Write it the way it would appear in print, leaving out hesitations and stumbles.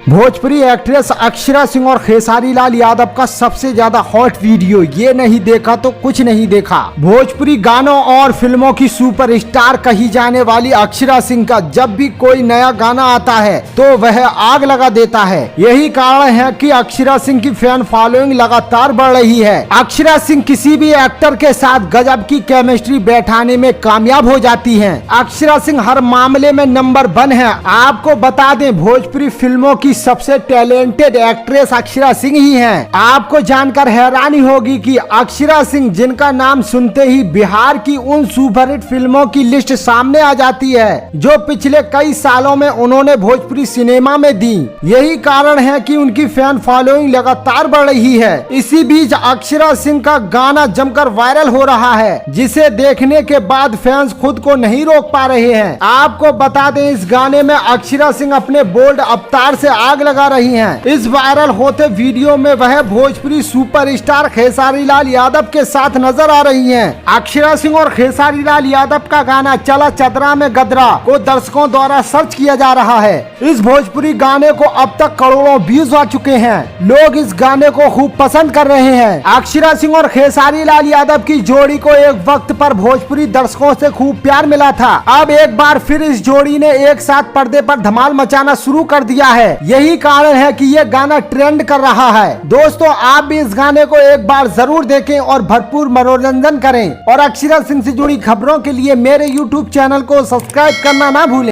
Bhojpuri actress Akshara Singh और खेसारी लाल यादव का सबसे ज्यादा हॉट वीडियो, ये नहीं देखा तो कुछ नहीं देखा। भोजपुरी गानों और फिल्मों की सुपरस्टार कही जाने वाली अक्षरा सिंह का जब भी कोई नया गाना आता है तो वह आग लगा देता है। यही कारण है कि अक्षरा सिंह की फैन फॉलोइंग लगातार बढ़ रही है। अक्षरा सिंह किसी भी एक्टर के साथ गजब की केमिस्ट्री बैठाने में कामयाब हो जाती है। अक्षरा सिंह हर मामले में नंबर 1 है। आपको बता दें, भोजपुरी फिल्मों की सबसे टैलेंटेड एक्ट्रेस अक्षरा सिंह ही हैं। आपको जानकर हैरानी होगी कि अक्षरा सिंह, जिनका नाम सुनते ही बिहार की उन सुपरहिट फिल्मों की लिस्ट सामने आ जाती है जो पिछले कई सालों में उन्होंने भोजपुरी सिनेमा में दी। यही कारण है कि उनकी फैन फॉलोइंग लगातार बढ़ रही है। इसी बीच अक्षरा सिंह का गाना जमकर वायरल हो रहा है, जिसे देखने के बाद फैंस खुद को नहीं रोक पा रहे हैं। आपको बता दें, इस गाने में अक्षरा सिंह अपने बोल्ड अवतार से आग लगा रही हैं। इस वायरल होते वीडियो में वह भोजपुरी सुपरस्टार खेसारी लाल यादव के साथ नजर आ रही हैं। अक्षरा सिंह और खेसारी लाल यादव का गाना चला चदरा में गदरा को दर्शकों द्वारा सर्च किया जा रहा है। इस भोजपुरी गाने को अब तक करोड़ों व्यूज आ चुके हैं। लोग इस गाने को खूब पसंद कर रहे हैं। अक्षरा सिंह और खेसारी लाल यादव की जोड़ी को एक वक्त पर भोजपुरी दर्शकों से खूब प्यार मिला था। अब एक बार फिर इस जोड़ी ने एक साथ पर्दे पर धमाल मचाना शुरू कर दिया है। यही कारण है कि ये गाना ट्रेंड कर रहा है। दोस्तों, आप भी इस गाने को एक बार जरूर देखें और भरपूर मनोरंजन करें। और अक्षरा सिंह से जुड़ी खबरों के लिए मेरे YouTube चैनल को सब्सक्राइब करना ना भूलें।